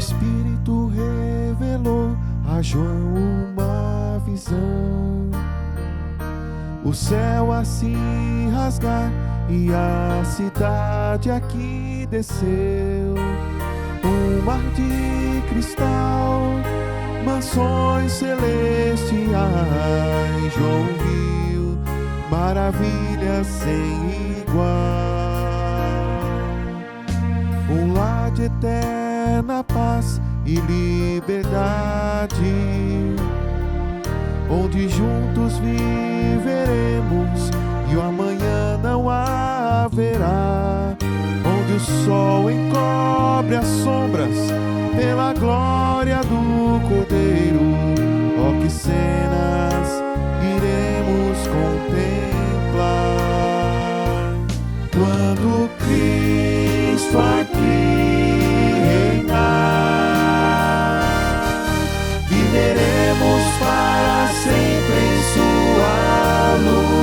Espírito revelou a João uma visão, o céu a se rasgar e a cidade aqui desceu. Um mar de cristal, mansões celestiais. João viu maravilhas sem igual, um lar de eterna paz e liberdade, onde juntos viveremos e o amanhã não haverá, onde o sol encobre as sombras pela glória do Cordeiro. Oh, que cenas iremos contemplar quando Cristo aqui reinar. Viveremos para sempre em sua luz.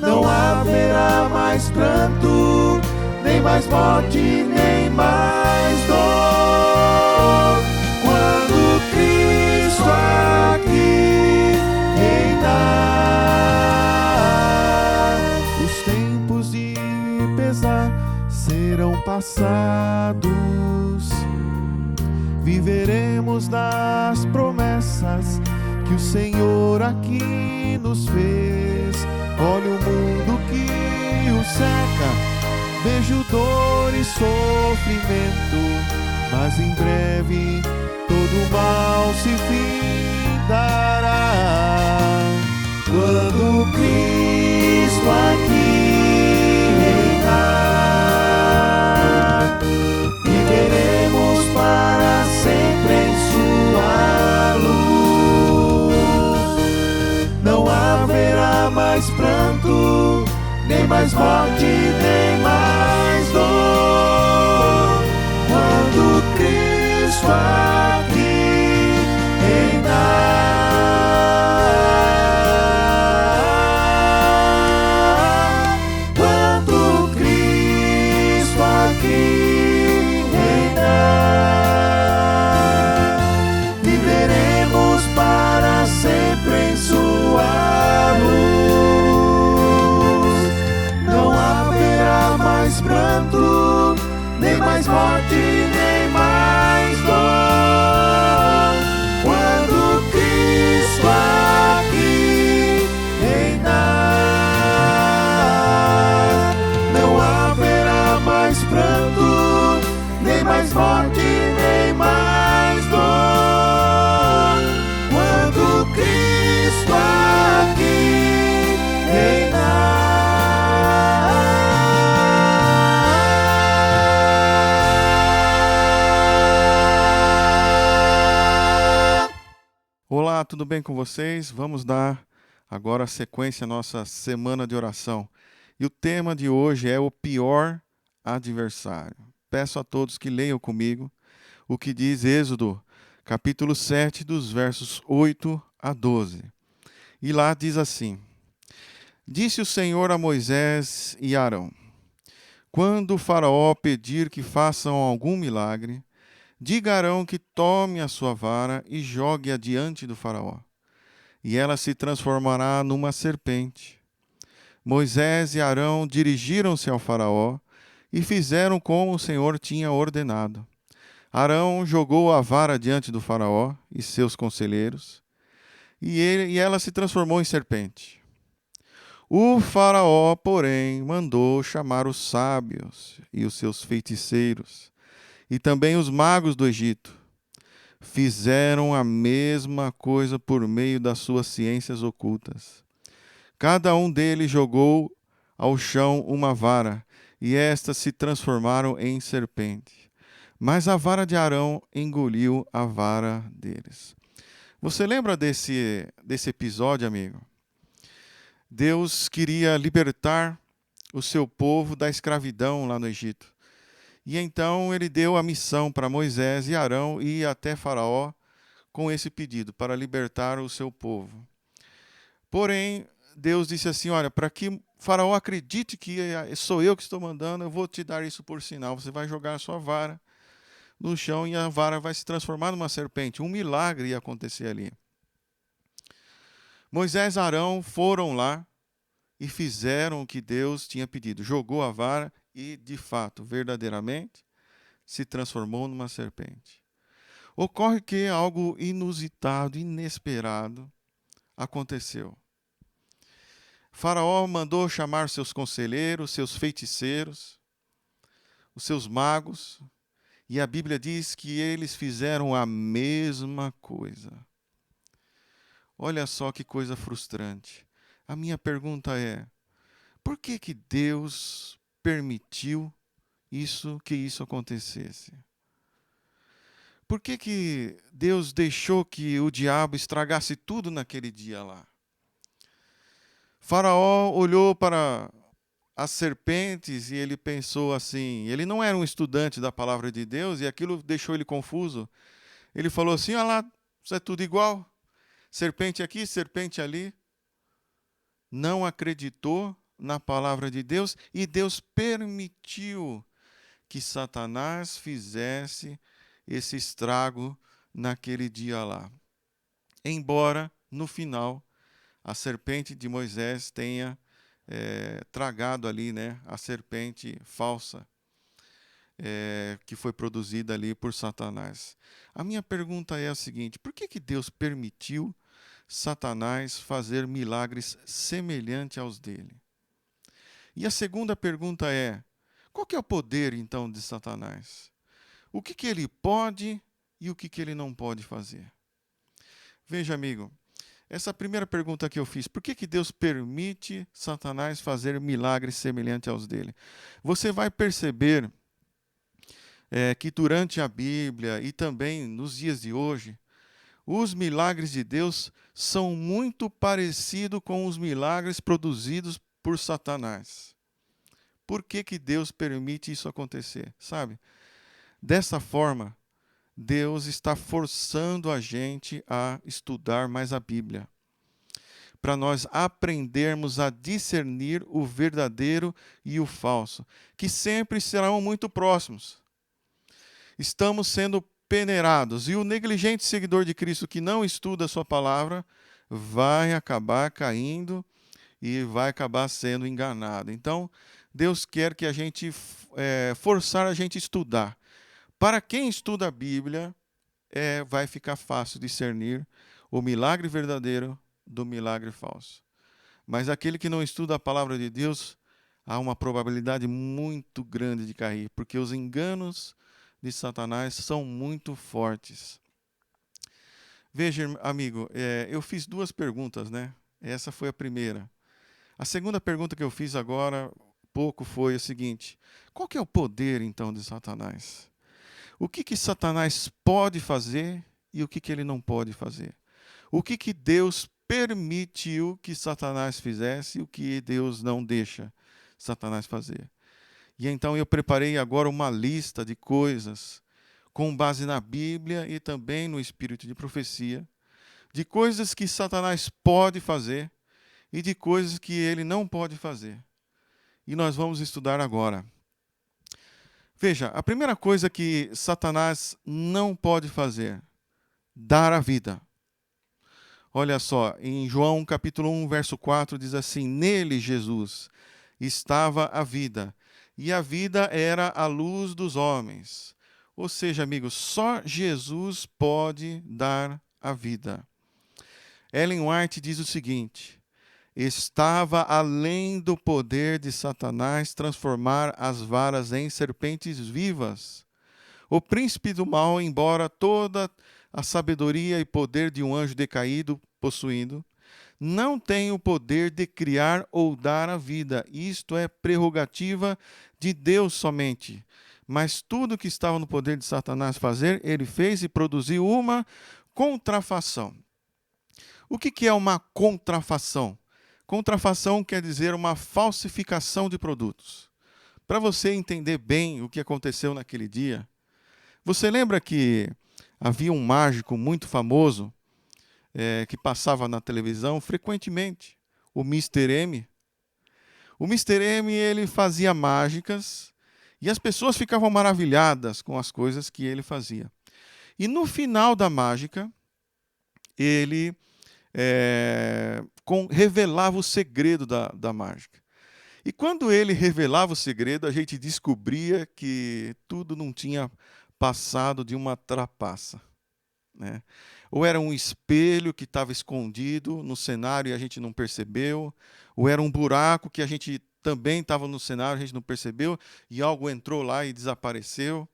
Não haverá mais pranto, nem mais morte, nem mais dor, quando Cristo aqui reinar. Os tempos de pesar serão passados, viveremos das promessas que o Senhor aqui nos fez. Olha o mundo que o cerca, vejo dor e sofrimento, mas em breve todo mal se findará. Quando Cristo aqui reinar, viveremos para sempre em sua luz. Não haverá mais pranto, nem mais morte, nem mais dor, quando Cristo aqui reinar. Quando Cristo aqui reinar, viveremos para sempre em sua luz. Não haverá mais pranto, nem mais morte, nem mais dor, quando Cristo aqui reinar. Não haverá mais pranto, nem mais morte, nem mais dor, quando Cristo aqui reinar. Olá, tudo bem com vocês? Vamos dar agora sequência à nossa semana de oração. E o tema de hoje é o pior adversário. Peço a todos que leiam comigo o que diz Êxodo, capítulo 7, dos versos 8 a 12. E lá diz assim: Disse o Senhor a Moisés e Arão: Quando o Faraó pedir que façam algum milagre, diga a Arão que tome a sua vara e jogue-a diante do Faraó, e ela se transformará numa serpente. Moisés e Arão dirigiram-se ao Faraó e fizeram como o Senhor tinha ordenado. Arão jogou a vara diante do Faraó e seus conselheiros, e ela se transformou em serpente. O Faraó, porém, mandou chamar os sábios e os seus feiticeiros, e também os magos do Egito. Fizeram a mesma coisa por meio das suas ciências ocultas. Cada um deles jogou ao chão uma vara, e estas se transformaram em serpente. Mas a vara de Arão engoliu a vara deles. Você lembra desse episódio, amigo? Deus queria libertar o seu povo da escravidão lá no Egito. E então ele deu a missão para Moisés e Arão ir até Faraó com esse pedido, para libertar o seu povo. Porém, Deus disse assim: olha, para que Faraó acredite que sou eu que estou mandando, eu vou te dar isso por sinal. Você vai jogar a sua vara no chão e a vara vai se transformar numa serpente. Um milagre ia acontecer ali. Moisés e Arão foram lá e fizeram o que Deus tinha pedido. Jogou a vara e, de fato, verdadeiramente, se transformou numa serpente. Ocorre que algo inusitado, inesperado, aconteceu. Faraó mandou chamar seus conselheiros, seus feiticeiros, os seus magos, e a Bíblia diz que eles fizeram a mesma coisa. Olha só que coisa frustrante. A minha pergunta é: por que que Deus permitiu que isso acontecesse? Por que que Deus deixou que o diabo estragasse tudo naquele dia lá? Faraó olhou para as serpentes e ele pensou assim, ele não era um estudante da palavra de Deus e aquilo deixou ele confuso. Ele falou assim: olha lá, isso é tudo igual, serpente aqui, serpente ali. Não acreditou na palavra de Deus e Deus permitiu que Satanás fizesse esse estrago naquele dia lá. Embora, no final, a serpente de Moisés tenha tragado ali, né, a serpente falsa que foi produzida ali por Satanás. A minha pergunta é a seguinte: por que que Deus permitiu Satanás fazer milagres semelhantes aos dele? E a segunda pergunta é: qual que é o poder, então, de Satanás? O que que ele pode e o que que ele não pode fazer? Veja, amigo, essa primeira pergunta que eu fiz, por que que Deus permite Satanás fazer milagres semelhantes aos dele? Você vai perceber que durante a Bíblia e também nos dias de hoje, os milagres de Deus são muito parecidos com os milagres produzidos por Satanás. Por que que Deus permite isso acontecer? Sabe? Dessa forma, Deus está forçando a gente a estudar mais a Bíblia, para nós aprendermos a discernir o verdadeiro e o falso, que sempre serão muito próximos. Estamos sendo peneirados, e o negligente seguidor de Cristo que não estuda a sua palavra vai acabar caindo e vai acabar sendo enganado. Então, Deus quer que a gente forçar a gente a estudar. Para quem estuda a Bíblia, vai ficar fácil discernir o milagre verdadeiro do milagre falso. Mas aquele que não estuda a palavra de Deus, há uma probabilidade muito grande de cair, porque os enganos de Satanás são muito fortes. Veja, amigo, eu fiz duas perguntas, né? Essa foi a primeira. A segunda pergunta que eu fiz agora, pouco, foi a seguinte: qual que é o poder, então, de Satanás? O que que Satanás pode fazer e o que que ele não pode fazer? O que que Deus permitiu que Satanás fizesse e o que Deus não deixa Satanás fazer? E então eu preparei agora uma lista de coisas com base na Bíblia e também no espírito de profecia, de coisas que Satanás pode fazer e de coisas que ele não pode fazer. E nós vamos estudar agora. Veja, a primeira coisa que Satanás não pode fazer: dar a vida. Olha só, em João capítulo 1, verso 4, diz assim: nele, Jesus, estava a vida, e a vida era a luz dos homens. Ou seja, amigos, só Jesus pode dar a vida. Ellen White diz o seguinte: estava além do poder de Satanás transformar as varas em serpentes vivas. O príncipe do mal, embora toda a sabedoria e poder de um anjo decaído possuindo, não tem o poder de criar ou dar a vida. Isto é prerrogativa de Deus somente. Mas tudo que estava no poder de Satanás fazer, ele fez e produziu uma contrafação. O que é uma contrafação? Contrafação quer dizer uma falsificação de produtos. Para você entender bem o que aconteceu naquele dia, você lembra que havia um mágico muito famoso que passava na televisão frequentemente, o Mr. M? O Mr. M, ele fazia mágicas E as pessoas ficavam maravilhadas com as coisas que ele fazia. E no final da mágica, ele revelava o segredo da mágica. E quando ele revelava o segredo, a gente descobria que tudo não tinha passado de uma trapaça, né? Ou era um espelho que estava escondido no cenário e a gente não percebeu, ou era um buraco que a gente também estava no cenário, a gente não percebeu, e algo entrou lá e desapareceu.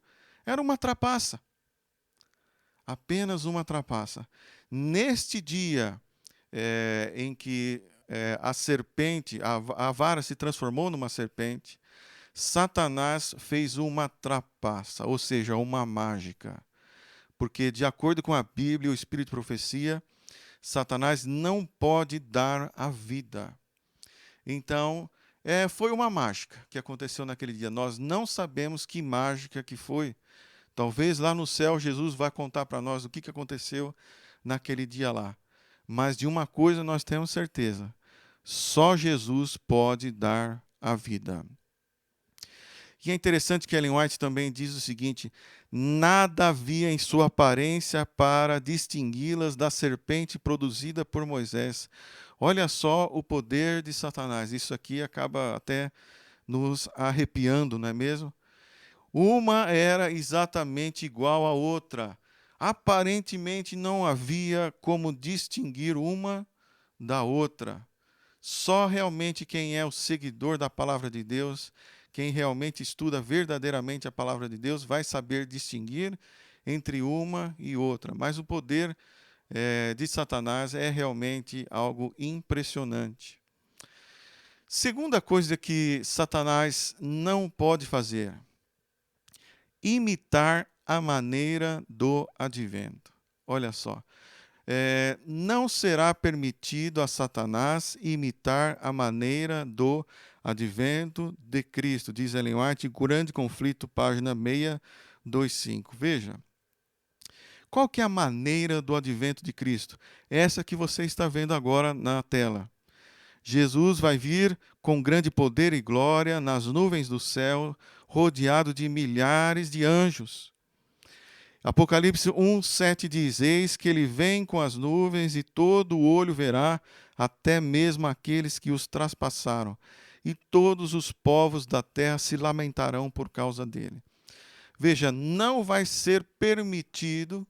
Era uma trapaça. Apenas uma trapaça. Neste dia em que a serpente, a vara se transformou numa serpente, Satanás fez uma trapaça, ou seja, uma mágica. Porque, de acordo com a Bíblia, o Espírito de Profecia, Satanás não pode dar a vida. Então, foi uma mágica que aconteceu naquele dia. Nós não sabemos que mágica que foi. Talvez lá no céu Jesus vai contar para nós o que aconteceu naquele dia lá. Mas de uma coisa nós temos certeza: só Jesus pode dar a vida. E é interessante que Ellen White também diz o seguinte: nada havia em sua aparência para distingui-las da serpente produzida por Moisés. Olha só o poder de Satanás. Isso aqui acaba até nos arrepiando, não é mesmo? Uma era exatamente igual à outra. Aparentemente não havia como distinguir uma da outra. Só realmente quem é o seguidor da palavra de Deus, quem realmente estuda verdadeiramente a palavra de Deus, vai saber distinguir entre uma e outra. Mas o poder de Satanás é realmente algo impressionante. Segunda coisa que Satanás não pode fazer: imitar a maneira do advento. Olha só. Não será permitido a Satanás imitar a maneira do advento de Cristo, diz Ellen White, Grande Conflito, página 625. Veja, qual que é a maneira do advento de Cristo? Essa que você está vendo agora na tela. Jesus vai vir com grande poder e glória nas nuvens do céu, rodeado de milhares de anjos. Apocalipse 1:7 diz: eis que ele vem com as nuvens e todo o olho verá, até mesmo aqueles que os traspassaram, e todos os povos da terra se lamentarão por causa dele. Veja, não vai ser permitido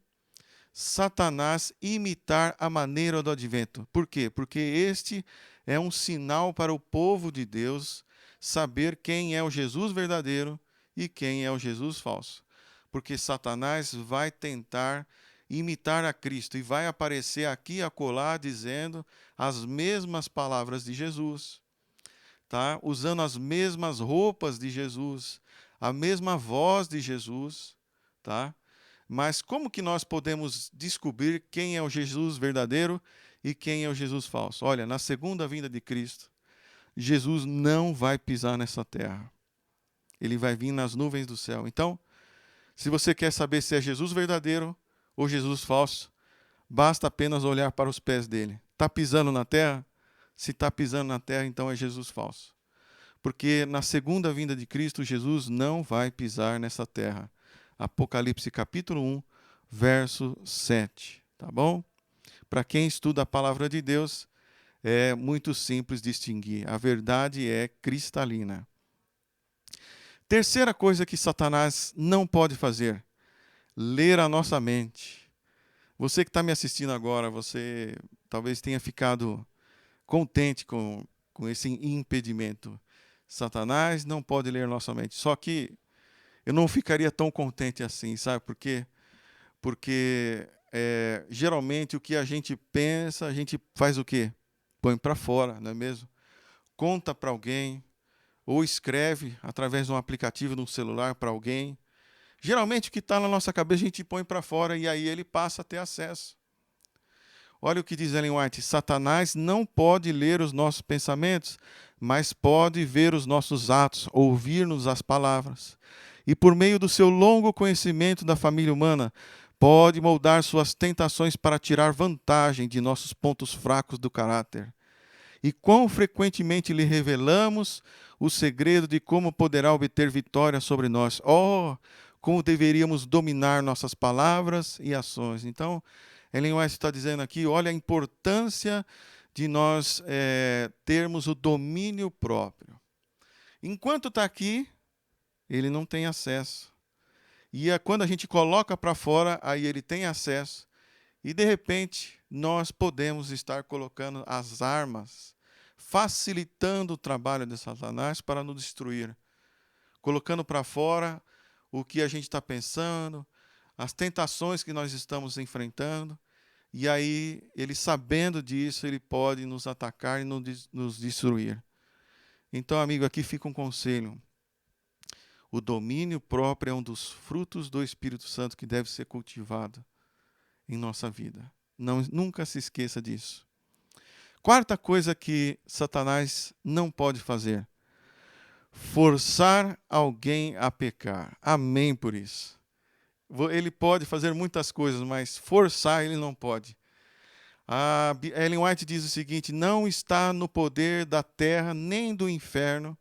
Satanás imitar a maneira do advento. Por quê? Porque este é um sinal para o povo de Deus saber quem é o Jesus verdadeiro e quem é o Jesus falso. Porque Satanás vai tentar imitar a Cristo e vai aparecer aqui e acolá dizendo as mesmas palavras de Jesus, tá? Usando as mesmas roupas de Jesus, a mesma voz de Jesus, tá? Mas como que nós podemos descobrir quem é o Jesus verdadeiro e quem é o Jesus falso? Olha, na segunda vinda de Cristo, Jesus não vai pisar nessa terra. Ele vai vir nas nuvens do céu. Então, se você quer saber se é Jesus verdadeiro ou Jesus falso, basta apenas olhar para os pés dele. Está pisando na terra? Se está pisando na terra, então é Jesus falso. Porque na segunda vinda de Cristo, Jesus não vai pisar nessa terra. Apocalipse capítulo 1, verso 7. Tá bom? Para quem estuda a palavra de Deus, é muito simples distinguir. A verdade é cristalina. Terceira coisa que Satanás não pode fazer: ler a nossa mente. Você que está me assistindo agora, você talvez tenha ficado contente com esse impedimento. Satanás não pode ler nossa mente. Só que eu não ficaria tão contente assim, sabe por quê? Porque geralmente o que a gente pensa, a gente faz o quê? Põe para fora, não é mesmo? Conta para alguém, ou escreve através de um aplicativo no celular para alguém. Geralmente o que está na nossa cabeça a gente põe para fora e aí ele passa a ter acesso. Olha o que diz Ellen White: Satanás não pode ler os nossos pensamentos, mas pode ver os nossos atos, ouvir-nos as palavras. E por meio do seu longo conhecimento da família humana, pode moldar suas tentações para tirar vantagem de nossos pontos fracos do caráter. E quão frequentemente lhe revelamos o segredo de como poderá obter vitória sobre nós. Oh, como deveríamos dominar nossas palavras e ações. Então, Ellen White está dizendo aqui, olha a importância de nós termos o domínio próprio. Enquanto está aqui, ele não tem acesso. E quando a gente coloca para fora, aí ele tem acesso. E, de repente, nós podemos estar colocando as armas, facilitando o trabalho de Satanás para nos destruir. Colocando para fora o que a gente está pensando, as tentações que nós estamos enfrentando. E aí, ele sabendo disso, ele pode nos atacar e nos destruir. Então, amigo, aqui fica um conselho. O domínio próprio é um dos frutos do Espírito Santo que deve ser cultivado em nossa vida. Nunca se esqueça disso. Quarta coisa que Satanás não pode fazer: forçar alguém a pecar. Amém por isso. Ele pode fazer muitas coisas, mas forçar ele não pode. A Ellen White diz o seguinte: não está no poder da terra nem do inferno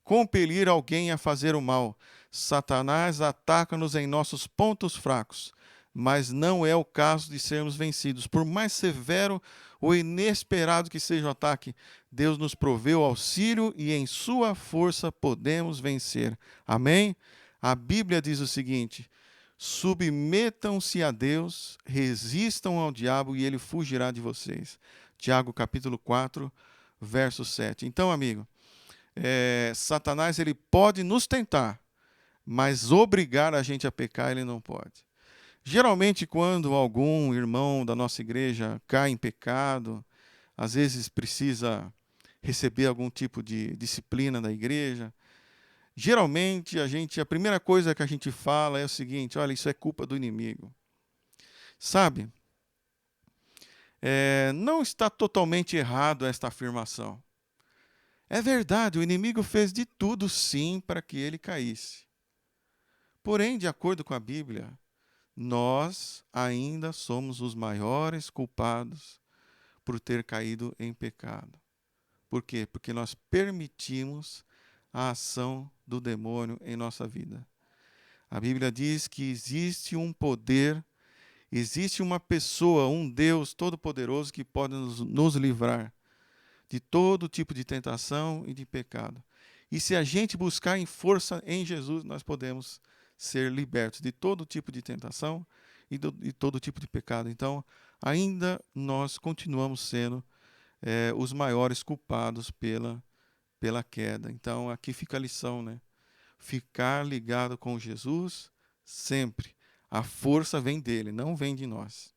compelir alguém a fazer o mal. Satanás ataca-nos em nossos pontos fracos, mas não é o caso de sermos vencidos. Por mais severo ou inesperado que seja o ataque, Deus nos proveu auxílio e em sua força podemos vencer. Amém? A Bíblia diz o seguinte: submetam-se a Deus, resistam ao diabo e ele fugirá de vocês. Tiago capítulo 4, verso 7. Então, amigo, Satanás ele pode nos tentar, mas obrigar a gente a pecar ele não pode. Geralmente, quando algum irmão da nossa igreja cai em pecado, às vezes precisa receber algum tipo de disciplina da igreja, geralmente a primeira coisa que a gente fala é o seguinte: olha, isso é culpa do inimigo. Sabe? Não está totalmente errado esta afirmação. É verdade, o inimigo fez de tudo, sim, para que ele caísse. Porém, de acordo com a Bíblia, nós ainda somos os maiores culpados por ter caído em pecado. Por quê? Porque nós permitimos a ação do demônio em nossa vida. A Bíblia diz que existe um poder, existe uma pessoa, um Deus todo-poderoso que pode nos livrar de todo tipo de tentação e de pecado. E se a gente buscar em força em Jesus, nós podemos ser libertos de todo tipo de tentação e de todo tipo de pecado. Então, ainda nós continuamos sendo os maiores culpados pela queda. Então, aqui fica a lição, né? Ficar ligado com Jesus sempre. A força vem dele, não vem de nós.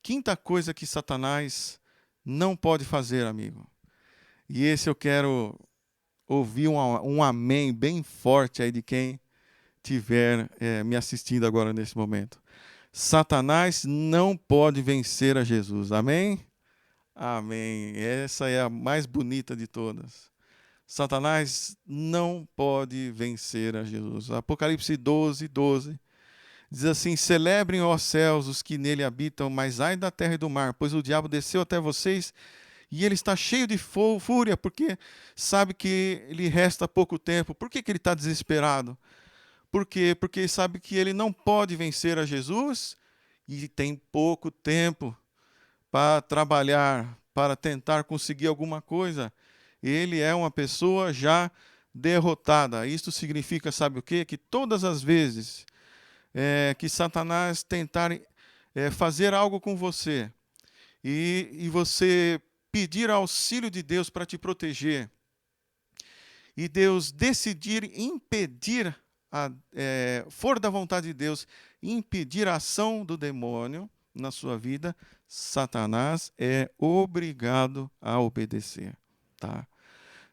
Quinta coisa que Satanás não pode fazer, amigo. E esse eu quero ouvir um amém bem forte aí de quem estiver me assistindo agora nesse momento. Satanás não pode vencer a Jesus. Amém? Amém. Essa é a mais bonita de todas. Satanás não pode vencer a Jesus. Apocalipse 12, 12. Diz assim: celebrem, ó céus, os que nele habitam, mas ai da terra e do mar, pois o diabo desceu até vocês e ele está cheio de fúria, porque sabe que lhe resta pouco tempo. Por que ele está desesperado? Por quê? Porque sabe que ele não pode vencer a Jesus e tem pouco tempo para trabalhar, para tentar conseguir alguma coisa. Ele é uma pessoa já derrotada. Isto significa, sabe o quê? Que todas as vezes que Satanás tentar fazer algo com você e você pedir auxílio de Deus para te proteger e Deus decidir impedir, for da vontade de Deus, impedir a ação do demônio na sua vida, Satanás é obrigado a obedecer, tá?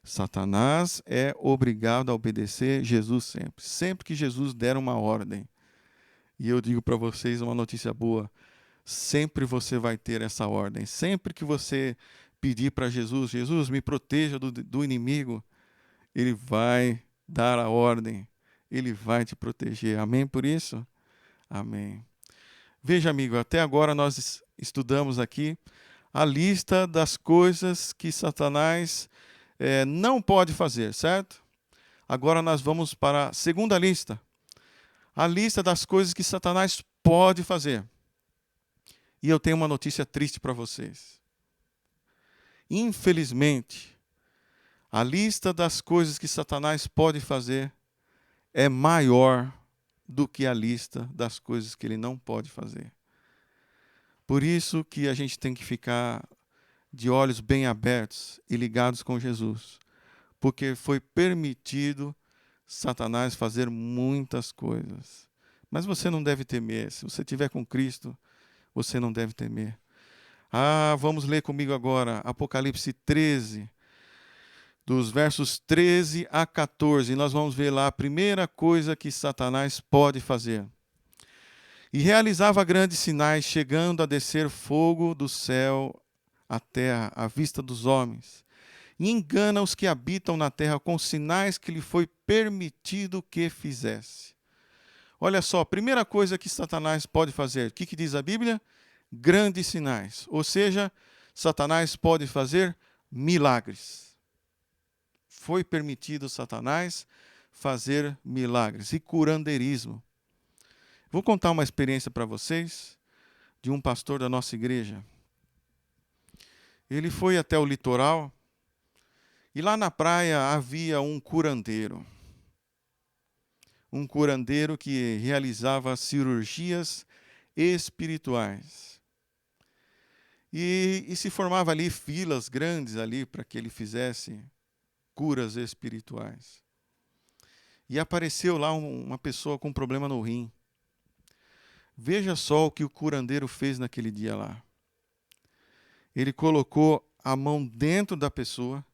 Satanás é obrigado a obedecer Jesus sempre. Sempre que Jesus der uma ordem, e eu digo para vocês uma notícia boa, sempre você vai ter essa ordem. Sempre que você pedir para Jesus, Jesus, me proteja do inimigo, ele vai dar a ordem, ele vai te proteger. Amém por isso? Amém. Veja, amigo, até agora nós estudamos aqui a lista das coisas que Satanás não pode fazer, certo? Agora nós vamos para a segunda lista. A lista das coisas que Satanás pode fazer. E eu tenho uma notícia triste para vocês. Infelizmente, a lista das coisas que Satanás pode fazer é maior do que a lista das coisas que ele não pode fazer. Por isso que a gente tem que ficar de olhos bem abertos e ligados com Jesus, porque foi permitido Satanás fazer muitas coisas. Mas você não deve temer. Se você estiver com Cristo, você não deve temer. Vamos ler comigo agora Apocalipse 13, dos versos 13 a 14. Nós vamos ver lá a primeira coisa que Satanás pode fazer. E realizava grandes sinais, chegando a descer fogo do céu à terra, à vista dos homens. E engana os que habitam na terra com sinais que lhe foi permitido que fizesse. Olha só, a primeira coisa que Satanás pode fazer, o que diz a Bíblia? Grandes sinais. Ou seja, Satanás pode fazer milagres. Foi permitido Satanás fazer milagres e curandeirismo. Vou contar uma experiência para vocês de um pastor da nossa igreja. Ele foi até o litoral e lá na praia havia um curandeiro. Um curandeiro que realizava cirurgias espirituais. E se formava ali filas grandes ali para que ele fizesse curas espirituais. E apareceu lá uma pessoa com problema no rim. Veja só o que o curandeiro fez naquele dia lá. Ele colocou a mão dentro da pessoa,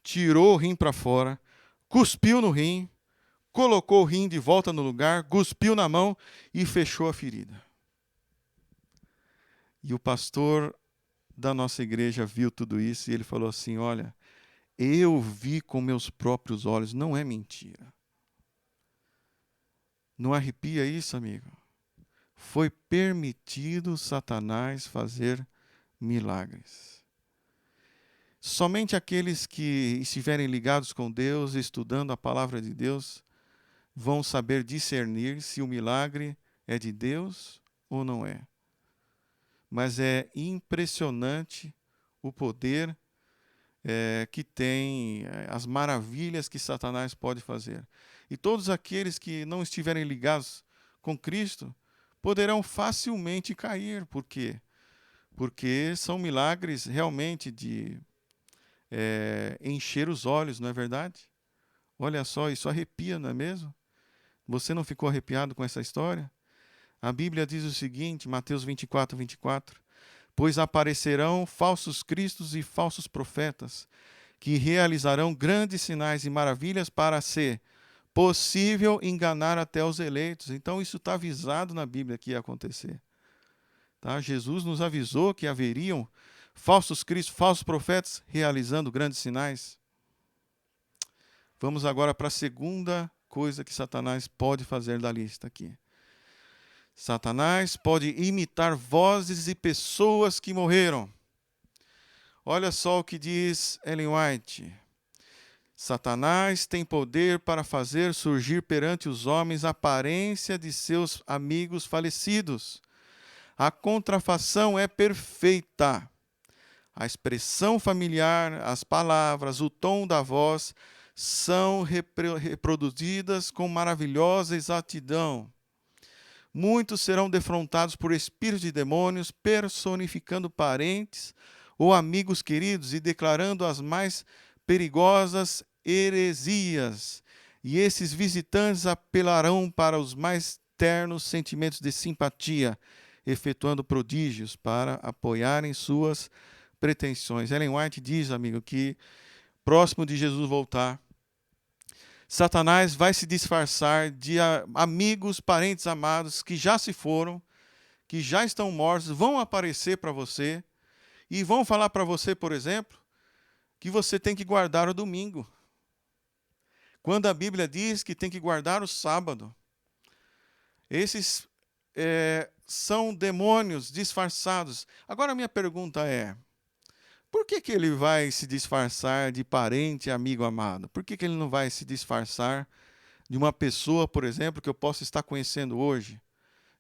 tirou o rim para fora, cuspiu no rim, colocou o rim de volta no lugar, cuspiu na mão e fechou a ferida. E o pastor da nossa igreja viu tudo isso e ele falou assim, olha, eu vi com meus próprios olhos, não é mentira. Não arrepia isso, amigo? Foi permitido Satanás fazer milagres. Somente aqueles que estiverem ligados com Deus, estudando a palavra de Deus, vão saber discernir se o milagre é de Deus ou não é. Mas é impressionante o poder que tem, as maravilhas que Satanás pode fazer. E todos aqueles que não estiverem ligados com Cristo poderão facilmente cair. Por quê? Porque são milagres realmente de encher os olhos, não é verdade? Olha só, isso arrepia, não é mesmo? Você não ficou arrepiado com essa história? A Bíblia diz o seguinte, Mateus 24, 24. Pois aparecerão falsos cristos e falsos profetas, que realizarão grandes sinais e maravilhas para ser possível enganar até os eleitos. Então isso está avisado na Bíblia que ia acontecer. Tá? Jesus nos avisou que haveriam falsos cristos, falsos profetas realizando grandes sinais. Vamos agora para a segunda coisa que Satanás pode fazer da lista aqui. Satanás pode imitar vozes e pessoas que morreram. Olha só o que diz Ellen White. Satanás tem poder para fazer surgir perante os homens a aparência de seus amigos falecidos. A contrafação é perfeita. A expressão familiar, as palavras, o tom da voz são reproduzidas com maravilhosa exatidão. Muitos serão defrontados por espíritos de demônios, personificando parentes ou amigos queridos e declarando as mais perigosas heresias. E esses visitantes apelarão para os mais ternos sentimentos de simpatia, efetuando prodígios para apoiarem suas pretensões. Ellen White diz, amigo, que próximo de Jesus voltar, Satanás vai se disfarçar de amigos, parentes amados que já se foram, que já estão mortos, vão aparecer para você e vão falar para você, por exemplo, que você tem que guardar o domingo. Quando a Bíblia diz que tem que guardar o sábado. Esses são demônios disfarçados. Agora a minha pergunta é, Por que que ele vai se disfarçar de parente e amigo amado? Por que que ele não vai se disfarçar de uma pessoa, por exemplo, que eu possa estar conhecendo hoje?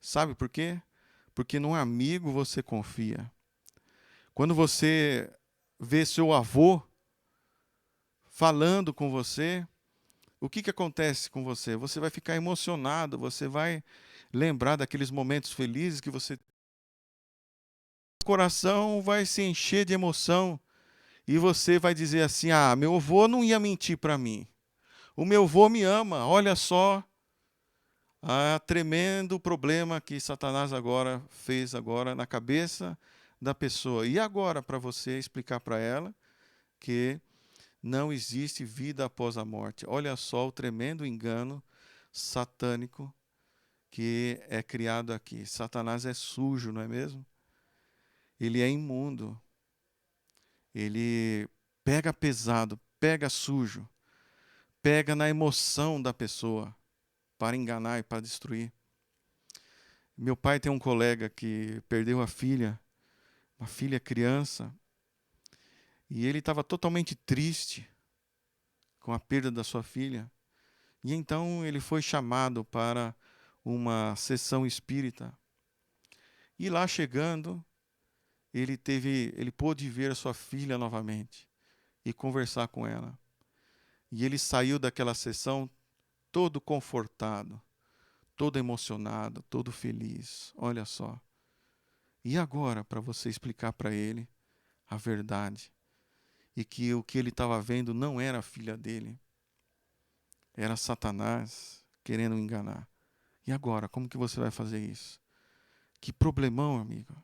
Sabe por quê? Porque num amigo você confia. Quando você vê seu avô falando com você, o que que acontece com você? Você vai ficar emocionado, você vai lembrar daqueles momentos felizes que você... O coração vai se encher de emoção e você vai dizer assim: ah, meu avô não ia mentir para mim. O meu avô me ama. Olha só tremendo problema que Satanás agora fez agora na cabeça da pessoa. E agora para você explicar para ela que não existe vida após a morte. Olha só o tremendo engano satânico que é criado aqui. Satanás é sujo, não é mesmo? Ele é imundo. Ele pega pesado, pega sujo, pega na emoção da pessoa para enganar e para destruir. Meu pai tem um colega que perdeu a filha, uma filha criança, e ele estava totalmente triste com a perda da sua filha. E então ele foi chamado para uma sessão espírita. E lá chegando, ele pôde ver a sua filha novamente e conversar com ela. E ele saiu daquela sessão todo confortado, todo emocionado, todo feliz. Olha só. E agora, para você explicar para ele a verdade, e que o que ele estava vendo não era a filha dele, era Satanás querendo enganar. E agora, como que você vai fazer isso? Que problemão, amigo.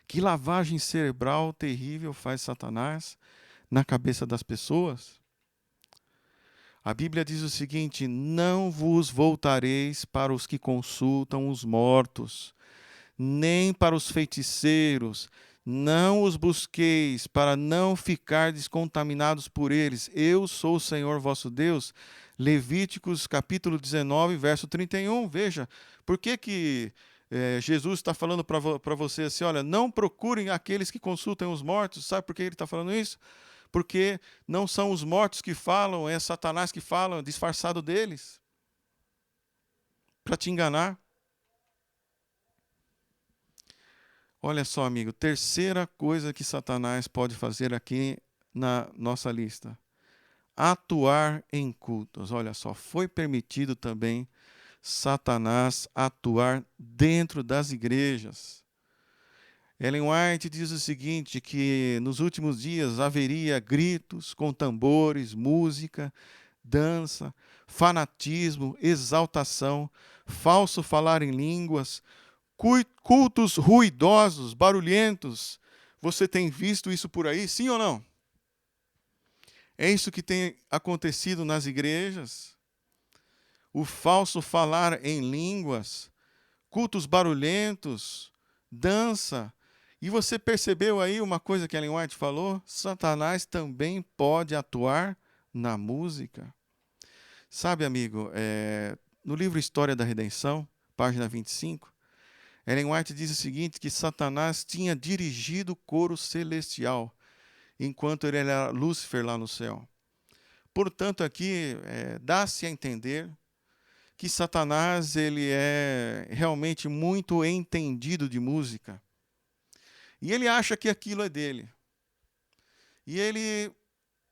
Que lavagem cerebral terrível faz Satanás na cabeça das pessoas. A Bíblia diz o seguinte: não vos voltareis para os que consultam os mortos, nem para os feiticeiros, não os busqueis, para não ficardes contaminados por eles. Eu sou o Senhor vosso Deus. Levíticos capítulo 19, verso 31. Veja, por que Jesus está falando para você assim: olha, não procurem aqueles que consultam os mortos. Sabe por que ele está falando isso? Porque não são os mortos que falam, é Satanás que fala, disfarçado deles, para te enganar. Olha só, amigo, terceira coisa que Satanás pode fazer aqui na nossa lista: atuar em cultos. Olha só, foi permitido também Satanás atuar dentro das igrejas. Ellen White diz o seguinte, que nos últimos dias haveria gritos com tambores, música, dança, fanatismo, exaltação, falso falar em línguas, cultos ruidosos, barulhentos. Você tem visto isso por aí, sim ou não? É isso que tem acontecido nas igrejas. O falso falar em línguas, cultos barulhentos, dança. E você percebeu aí uma coisa que Ellen White falou? Satanás também pode atuar na música. Sabe, amigo, no livro História da Redenção, página 25, Ellen White diz o seguinte, que Satanás tinha dirigido o coro celestial, enquanto ele era Lúcifer lá no céu. Portanto, aqui dá-se a entender que Satanás ele é realmente muito entendido de música. E ele acha que aquilo é dele. E ele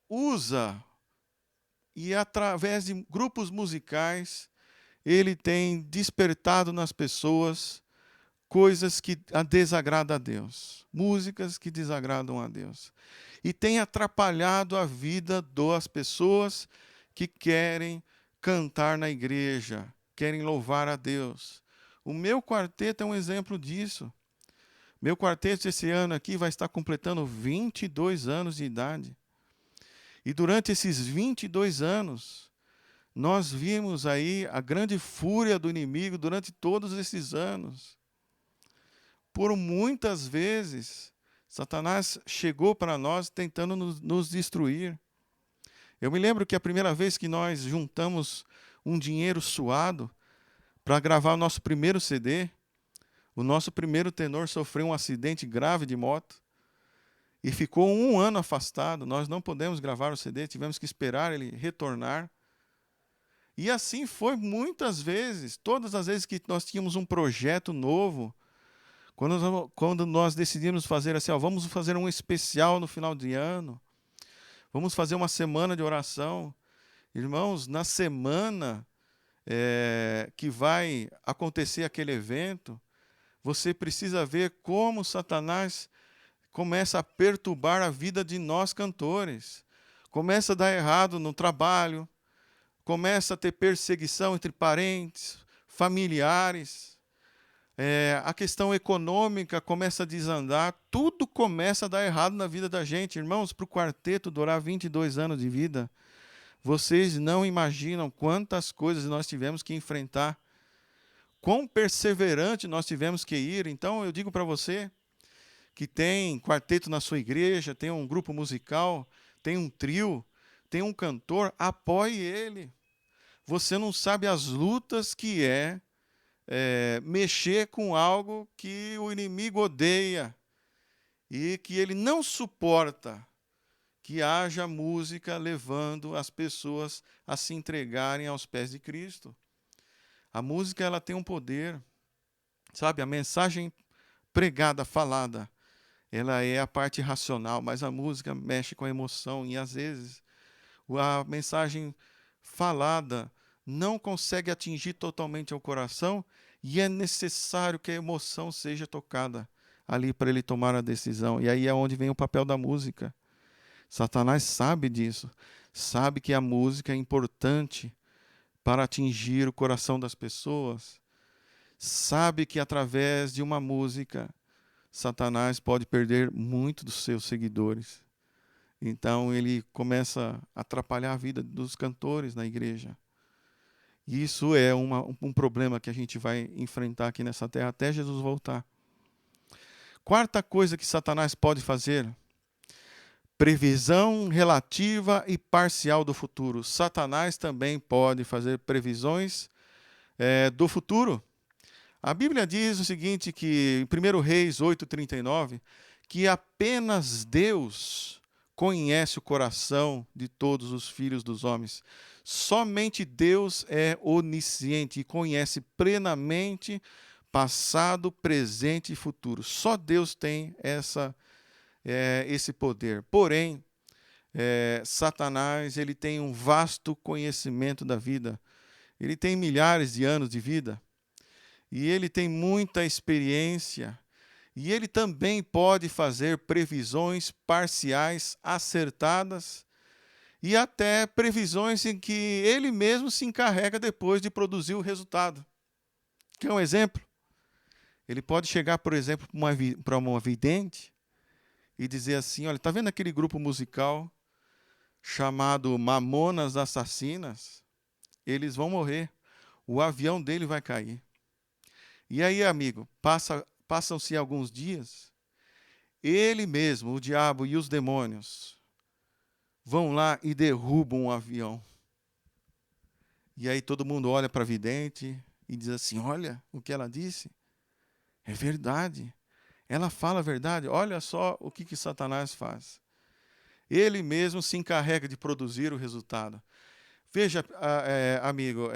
usa, e através de grupos musicais, ele tem despertado nas pessoas coisas que desagradam a Deus. Músicas que desagradam a Deus. E tem atrapalhado a vida das pessoas que querem cantar na igreja, querem louvar a Deus. O meu quarteto é um exemplo disso. Meu quarteto esse ano aqui vai estar completando 22 anos de idade. E durante esses 22 anos, nós vimos aí a grande fúria do inimigo durante todos esses anos. Por muitas vezes, Satanás chegou para nós tentando nos destruir. Eu me lembro que a primeira vez que nós juntamos um dinheiro suado para gravar o nosso primeiro CD, o nosso primeiro tenor sofreu um acidente grave de moto. e ficou 1 ano afastado. Nós não pudemos gravar o CD, tivemos que esperar ele retornar. E assim foi muitas vezes, todas as vezes que nós tínhamos um projeto novo, quando nós decidimos fazer assim, ó, vamos fazer um especial no final de ano, vamos fazer uma semana de oração. Irmãos, na semana que vai acontecer aquele evento, você precisa ver como Satanás começa a perturbar a vida de nós cantores. Começa a dar errado no trabalho, começa a ter perseguição entre parentes, familiares, a questão econômica começa a desandar, tudo começa a dar errado na vida da gente. Irmãos, para o quarteto durar 22 anos de vida, vocês não imaginam quantas coisas nós tivemos que enfrentar, quão perseverante nós tivemos que ir. Então, eu digo para você que tem quarteto na sua igreja, tem um grupo musical, tem um trio, tem um cantor, apoie ele. Você não sabe as lutas que mexer com algo que o inimigo odeia e que ele não suporta que haja música levando as pessoas a se entregarem aos pés de Cristo. A música, ela tem um poder, sabe? A mensagem pregada, falada, ela é a parte racional, mas a música mexe com a emoção e às vezes a mensagem falada não consegue atingir totalmente o coração e é necessário que a emoção seja tocada ali para ele tomar a decisão. E aí é onde vem o papel da música. Satanás sabe disso, sabe que a música é importante para atingir o coração das pessoas, sabe que através de uma música, Satanás pode perder muito dos seus seguidores. Então ele começa a atrapalhar a vida dos cantores na igreja. E isso é um problema que a gente vai enfrentar aqui nessa terra até Jesus voltar. Quarta coisa que Satanás pode fazer: previsão relativa e parcial do futuro. Satanás também pode fazer previsões do futuro. A Bíblia diz o seguinte, que em 1 Reis 8:39, que apenas Deus conhece o coração de todos os filhos dos homens. Somente Deus é onisciente e conhece plenamente passado, presente e futuro. Só Deus tem esse poder. Porém, Satanás, ele tem um vasto conhecimento da vida. Ele tem milhares de anos de vida. E ele tem muita experiência. E ele também pode fazer previsões parciais, acertadas, e até previsões em que ele mesmo se encarrega depois de produzir o resultado. Quer um exemplo? Ele pode chegar, por exemplo, para uma vidente e dizer assim: olha, está vendo aquele grupo musical chamado Mamonas Assassinas? Eles vão morrer. O avião dele vai cair. E aí, amigo, passam-se alguns dias, ele mesmo, o diabo e os demônios, vão lá e derrubam um avião. E aí todo mundo olha para a vidente e diz assim: olha o que ela disse. É verdade. Ela fala a verdade. Olha só o que Satanás faz. Ele mesmo se encarrega de produzir o resultado. Veja, amigo,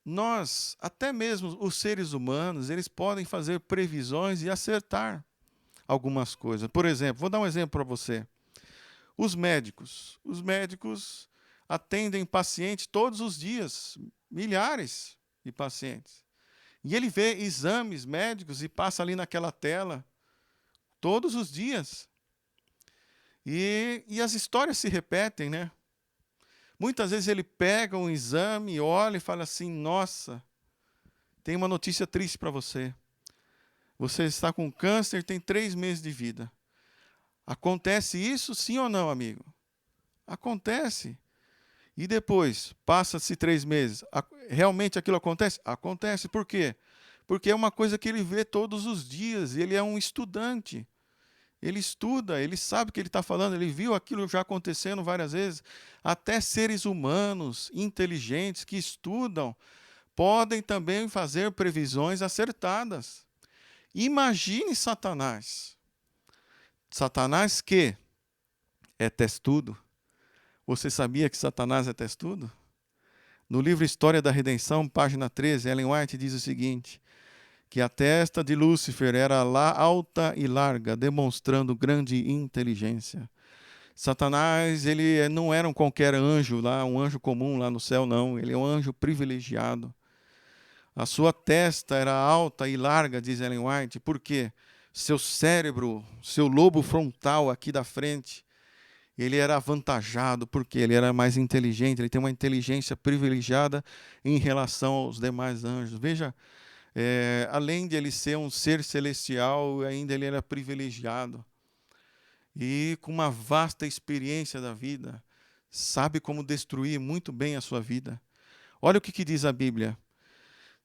nós, até mesmo os seres humanos, eles podem fazer previsões e acertar algumas coisas. Por exemplo, vou dar um exemplo para você. Os médicos atendem pacientes todos os dias, milhares de pacientes. E ele vê exames médicos e passa ali naquela tela todos os dias. E as histórias se repetem, né? Muitas vezes ele pega um exame, olha e fala assim: nossa, tem uma notícia triste para você. Você está com câncer, tem 3 meses de vida. Acontece isso, sim ou não, amigo? Acontece. E depois, passa-se 3 meses. Realmente aquilo acontece? Acontece. Por quê? Porque é uma coisa que ele vê todos os dias. Ele é um estudante. Ele estuda, ele sabe o que ele está falando, ele viu aquilo já acontecendo várias vezes. Até seres humanos inteligentes que estudam podem também fazer previsões acertadas. Imagine Satanás. Satanás que é testudo. Você sabia que Satanás é testudo? No livro História da Redenção, página 13, Ellen White diz o seguinte, que a testa de Lúcifer era lá alta e larga, demonstrando grande inteligência. Satanás, ele não era um qualquer anjo lá, um anjo comum lá no céu, não. Ele é um anjo privilegiado. A sua testa era alta e larga, diz Ellen White, porque seu cérebro, seu lobo frontal aqui da frente, ele era avantajado, porque ele era mais inteligente, ele tem uma inteligência privilegiada em relação aos demais anjos. Veja, além de ele ser um ser celestial, ainda ele era privilegiado. E com uma vasta experiência da vida, sabe como destruir muito bem a sua vida. Olha o que diz a Bíblia.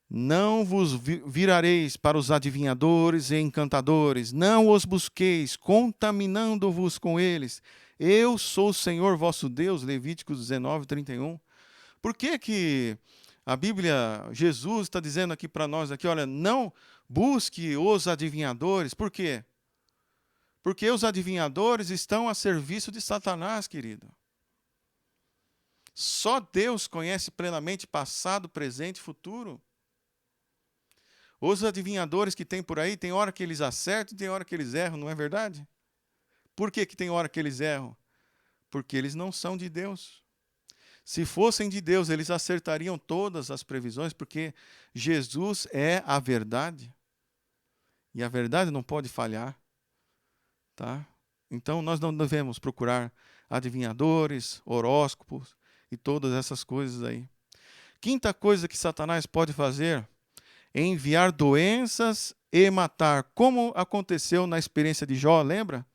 Não vos virareis para os adivinhadores e encantadores, não os busqueis, contaminando-vos com eles. Eu sou o Senhor vosso Deus, Levíticos 19, 31. Por que a Bíblia, Jesus está dizendo aqui para nós, aqui, olha, não busque os adivinhadores. Por quê? Porque os adivinhadores estão a serviço de Satanás, querido. Só Deus conhece plenamente passado, presente e futuro. Os adivinhadores que tem por aí, tem hora que eles acertam e tem hora que eles erram, não é verdade? Por que tem hora que eles erram? Porque eles não são de Deus. Se fossem de Deus, eles acertariam todas as previsões, porque Jesus é a verdade. E a verdade não pode falhar. Tá? Então, nós não devemos procurar adivinhadores, horóscopos e todas essas coisas aí. Quinta coisa que Satanás pode fazer é enviar doenças e matar, como aconteceu na experiência de Jó, lembra?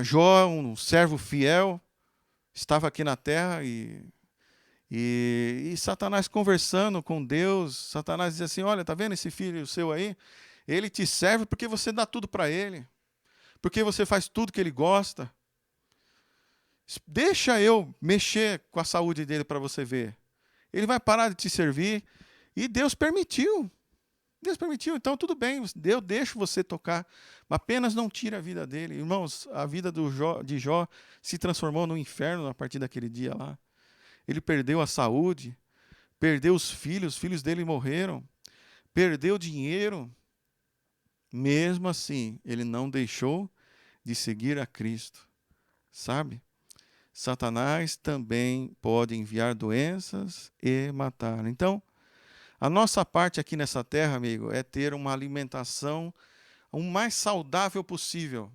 Jó, um servo fiel, estava aqui na terra e Satanás conversando com Deus, Satanás diz assim, olha, tá vendo esse filho seu aí? Ele te serve porque você dá tudo para ele. Porque você faz tudo que ele gosta. Deixa eu mexer com a saúde dele para você ver. Ele vai parar de te servir. E Deus permitiu. Deus permitiu, então tudo bem. Deus deixa você tocar. Mas apenas não tira a vida dele. Irmãos, a vida de Jó se transformou no inferno a partir daquele dia lá. Ele perdeu a saúde. Perdeu os filhos dele morreram. Perdeu dinheiro. Mesmo assim, ele não deixou de seguir a Cristo, sabe? Satanás também pode enviar doenças e matar. Então, a nossa parte aqui nessa terra, amigo, é ter uma alimentação o mais saudável possível.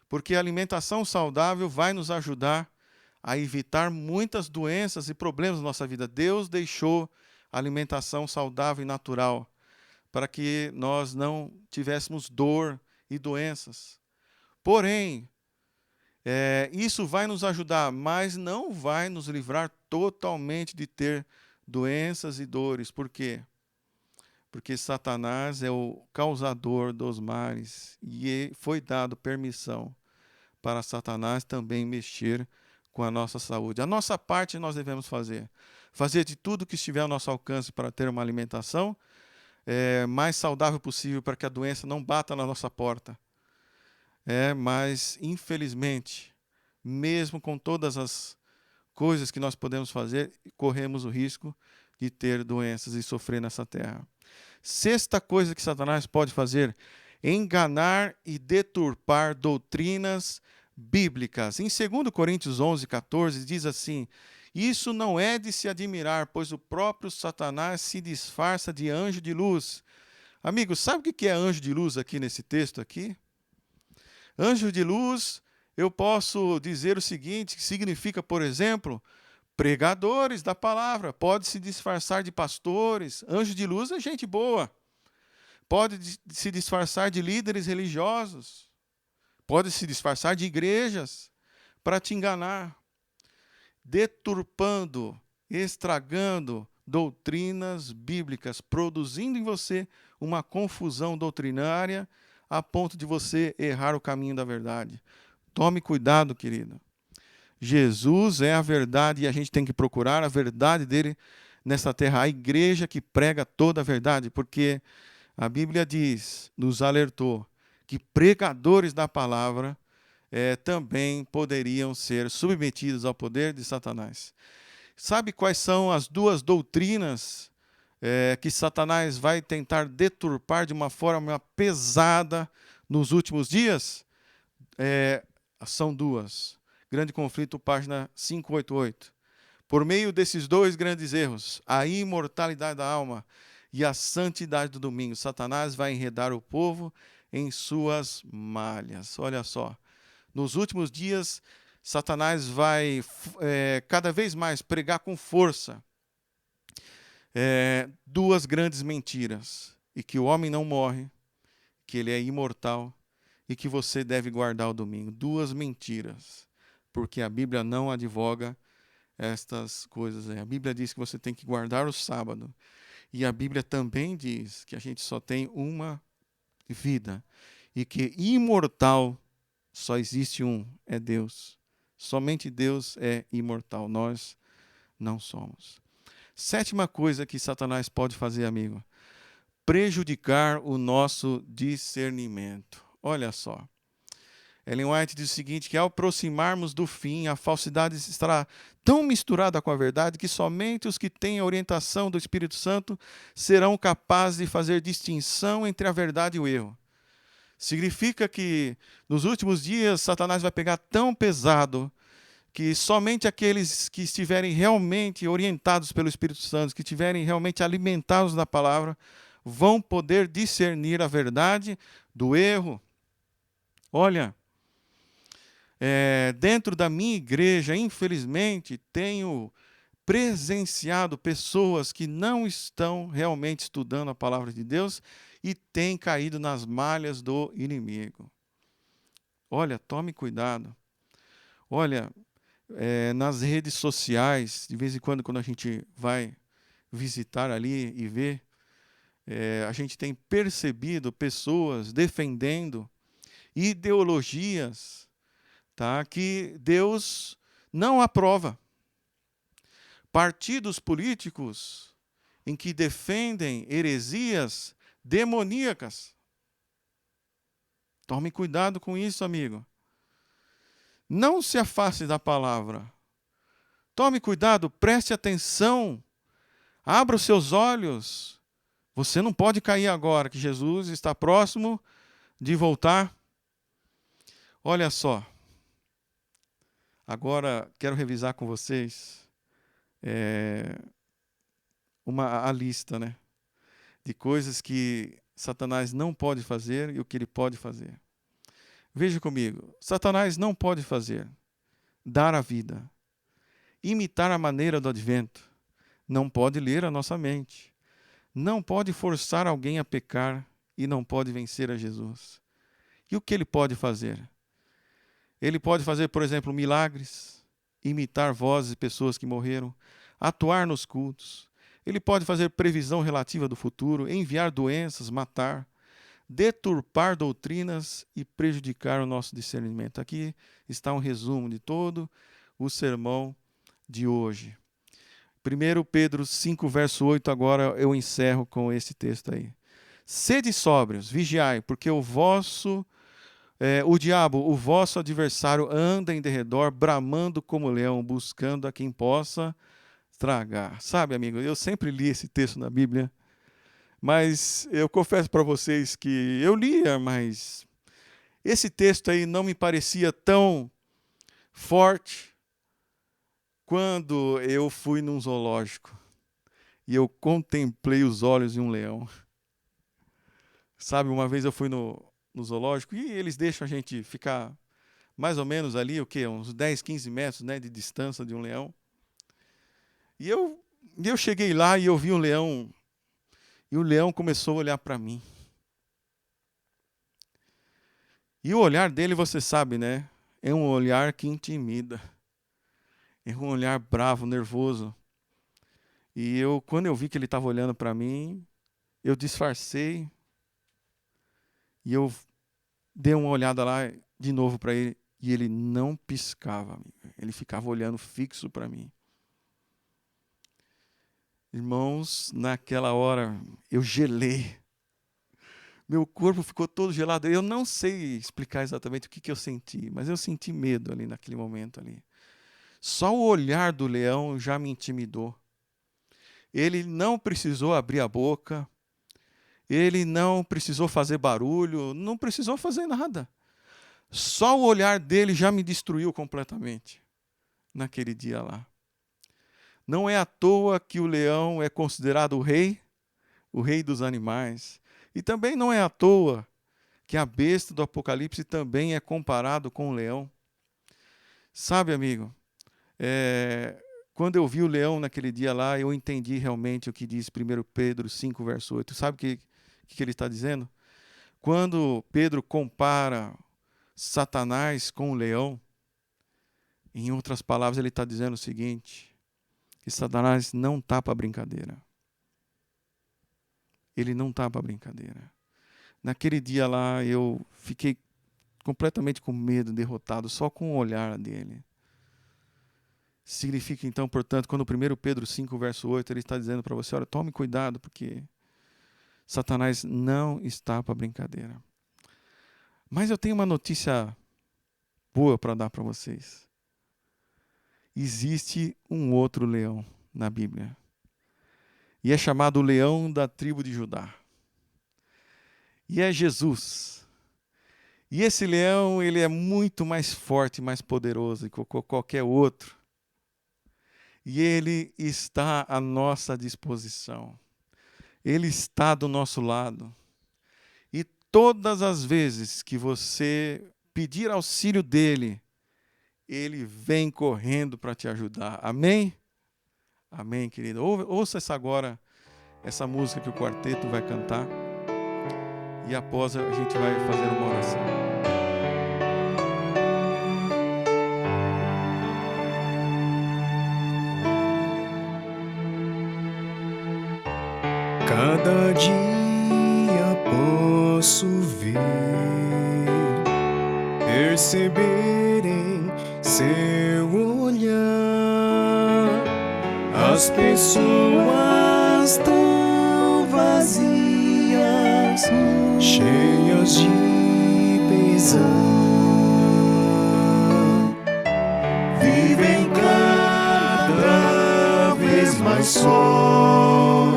Porque a alimentação saudável vai nos ajudar a evitar muitas doenças e problemas na nossa vida. Deus deixou a alimentação saudável e natural para que nós não tivéssemos dor e doenças. Porém, isso vai nos ajudar, mas não vai nos livrar totalmente de ter doenças e dores. Por quê? Porque Satanás é o causador dos males e foi dado permissão para Satanás também mexer com a nossa saúde. A nossa parte nós devemos fazer de tudo que estiver ao nosso alcance para ter uma alimentação mais saudável possível, para que a doença não bata na nossa porta. Mas, infelizmente, mesmo com todas as coisas que nós podemos fazer, corremos o risco de ter doenças e sofrer nessa terra. Sexta coisa que Satanás pode fazer: enganar e deturpar doutrinas bíblicas. Em 2 Coríntios 11, 14, diz assim: isso não é de se admirar, pois o próprio Satanás se disfarça de anjo de luz. Amigo, sabe o que é anjo de luz aqui nesse texto aqui? Anjo de luz, eu posso dizer o seguinte, que significa, por exemplo, pregadores da palavra. Pode se disfarçar de pastores. Anjo de luz é gente boa. Pode se disfarçar de líderes religiosos. Pode se disfarçar de igrejas para te enganar. Deturpando, estragando doutrinas bíblicas, produzindo em você uma confusão doutrinária a ponto de você errar o caminho da verdade. Tome cuidado, querido. Jesus é a verdade e a gente tem que procurar a verdade dele nessa terra. A igreja que prega toda a verdade, porque a Bíblia diz, nos alertou, que pregadores da palavra também poderiam ser submetidos ao poder de Satanás. Sabe quais são as duas doutrinas que Satanás vai tentar deturpar de uma forma pesada nos últimos dias? São duas. Grande Conflito, página 588. Por meio desses dois grandes erros, a imortalidade da alma e a santidade do domingo, Satanás vai enredar o povo em suas malhas. Olha só, nos últimos dias, Satanás vai cada vez mais pregar com força duas grandes mentiras. E que o homem não morre, que ele é imortal e que você deve guardar o domingo. Duas mentiras, porque a Bíblia não advoga estas coisas. A Bíblia diz que você tem que guardar o sábado. E a Bíblia também diz que a gente só tem uma vida e que imortal só existe um, é Deus. Somente Deus é imortal, nós não somos. Sétima coisa que Satanás pode fazer, amigo: prejudicar o nosso discernimento. Olha só. Ellen White diz o seguinte, que ao aproximarmos do fim, a falsidade estará tão misturada com a verdade que somente os que têm a orientação do Espírito Santo serão capazes de fazer distinção entre a verdade e o erro. Significa que nos últimos dias Satanás vai pegar tão pesado que somente aqueles que estiverem realmente orientados pelo Espírito Santo, que estiverem realmente alimentados da palavra, vão poder discernir a verdade do erro. Olha, dentro da minha igreja, infelizmente, tenho presenciado pessoas que não estão realmente estudando a palavra de Deus e têm caído nas malhas do inimigo. Olha, tome cuidado. Olha, nas redes sociais, de vez em quando a gente vai visitar ali e ver, a gente tem percebido pessoas defendendo ideologias, tá, que Deus não aprova. Partidos políticos em que defendem heresias demoníacas. Tome cuidado com isso, amigo. Não se afaste da palavra. Tome cuidado, preste atenção. Abra os seus olhos. Você não pode cair agora, que Jesus está próximo de voltar. Olha só. Agora quero revisar com vocês a lista, né, de coisas que Satanás não pode fazer e o que ele pode fazer. Veja comigo, Satanás não pode fazer dar a vida, imitar a maneira do advento, não pode ler a nossa mente, não pode forçar alguém a pecar e não pode vencer a Jesus. E o que ele pode fazer? Ele pode fazer, por exemplo, milagres, imitar vozes de pessoas que morreram, atuar nos cultos. Ele pode fazer previsão relativa do futuro, enviar doenças, matar, deturpar doutrinas e prejudicar o nosso discernimento. Aqui está um resumo de todo o sermão de hoje. 1 Pedro 5, verso 8, agora eu encerro com esse texto aí. Sede sóbrios, vigiai, porque o diabo, o vosso adversário, anda em derredor, bramando como leão, buscando a quem possa tragar. Sabe, amigo, eu sempre li esse texto na Bíblia, mas eu confesso para vocês que eu lia, mas esse texto aí não me parecia tão forte quando eu fui num zoológico e eu contemplei os olhos de um leão. Sabe, uma vez eu fui no zoológico e eles deixam a gente ficar mais ou menos ali, uns 10, 15 metros, né, de distância de um leão. E eu cheguei lá e eu vi um leão, e o leão começou a olhar para mim. E o olhar dele, você sabe, né, é um olhar que intimida. É um olhar bravo, nervoso. E quando eu vi que ele estava olhando para mim, eu disfarcei. E eu dei uma olhada lá de novo para ele. E ele não piscava. Ele ficava olhando fixo para mim. Irmãos, naquela hora eu gelei. Meu corpo ficou todo gelado. Eu não sei explicar exatamente o que eu senti, mas eu senti medo ali naquele momento ali. Só o olhar do leão já me intimidou. Ele não precisou abrir a boca, ele não precisou fazer barulho, não precisou fazer nada. Só o olhar dele já me destruiu completamente naquele dia lá. Não é à toa que o leão é considerado o rei dos animais. E também não é à toa que a besta do Apocalipse também é comparado com o leão. Sabe, amigo, quando eu vi o leão naquele dia lá, eu entendi realmente o que diz 1 Pedro 5, verso 8. Sabe o que ele está dizendo? Quando Pedro compara Satanás com o leão, em outras palavras, ele está dizendo o seguinte, que Satanás não está para brincadeira. Ele não está para brincadeira. Naquele dia lá, eu fiquei completamente com medo, derrotado, só com o olhar dele. Significa então, portanto, quando 1 Pedro 5, verso 8, ele está dizendo para você, olha, tome cuidado, porque Satanás não está para brincadeira. Mas eu tenho uma notícia boa para dar para vocês. Existe um outro leão na Bíblia. E é chamado o leão da tribo de Judá. E é Jesus. E esse leão, ele é muito mais forte, mais poderoso que qualquer outro. E ele está à nossa disposição. Ele está do nosso lado. E todas as vezes que você pedir auxílio dele, ele vem correndo para te ajudar. Amém? Amém, querido. Ouça essa música que o quarteto vai cantar. E após a gente vai fazer uma oração. Cada dia posso ver, perceber em seu olhar as pessoas tão vazias, cheias de pesar, vivem cada vez mais só,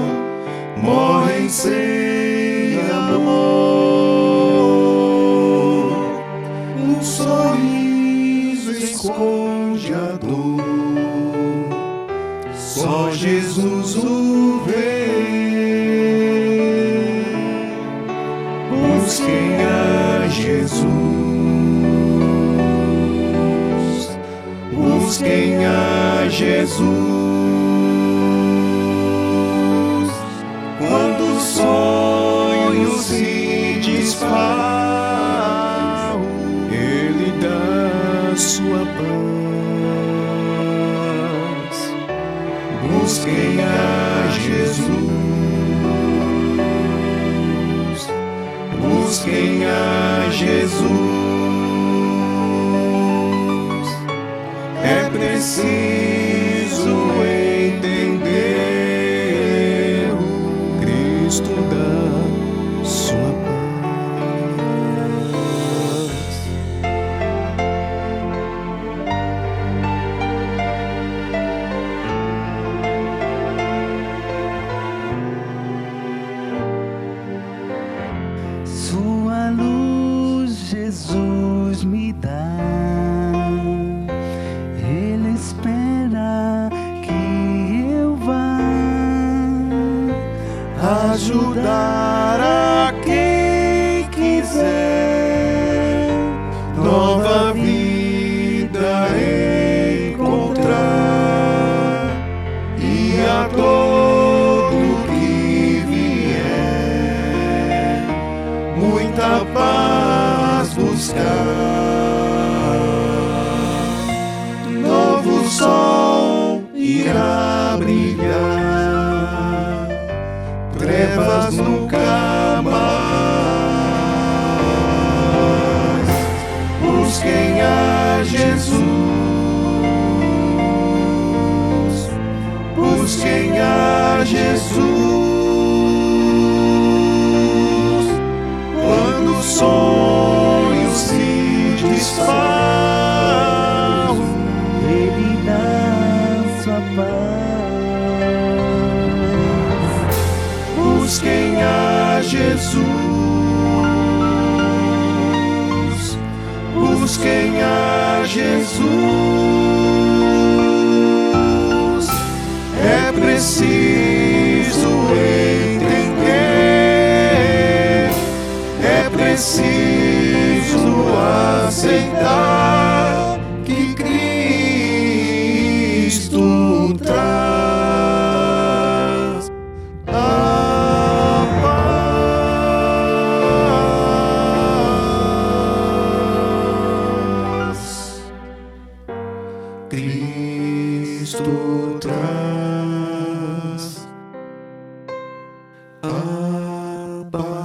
morrem sem amor. Um sorriso esconde a dor, só Jesus o vê. Busquem a Jesus, busquem a Jesus. Quando os sonhos se desfazem, Ele dá sua paz. Busquem a Jesus, busquem a Jesus. É preciso entender o Cristo da sua paz. Sua luz, Jesus me dá. Ele espera que eu vá ajudar a quem quiser nova vida encontrar, e a todo que vier muita paz buscar. Novo sol irá brilhar, trevas nunca mais. Busquem a Jesus, busquem a Jesus. Busquem a Jesus, busquem a Jesus. É preciso entender, é preciso aceitar que Cristo traz a paz. Cristo traz a paz.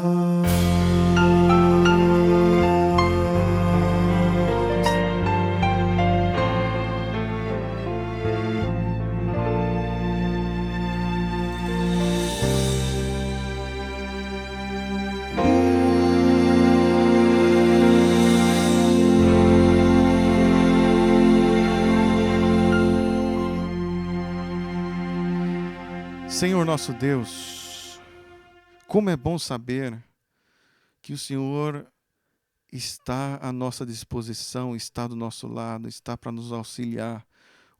Senhor nosso Deus, como é bom saber que o Senhor está à nossa disposição, está do nosso lado, está para nos auxiliar.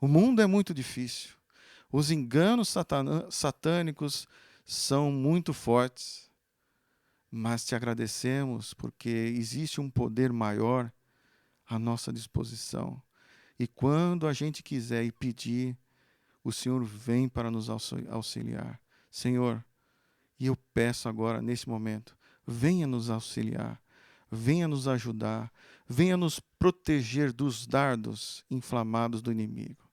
O mundo é muito difícil. Os enganos satânicos são muito fortes. Mas te agradecemos porque existe um poder maior à nossa disposição. E quando a gente quiser e pedir, o Senhor vem para nos auxiliar. Senhor, e eu peço agora, nesse momento, venha nos auxiliar, venha nos ajudar, venha nos proteger dos dardos inflamados do inimigo.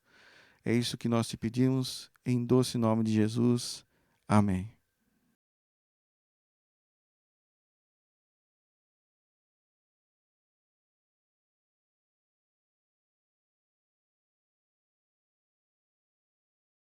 É isso que nós te pedimos, em doce nome de Jesus. Amém.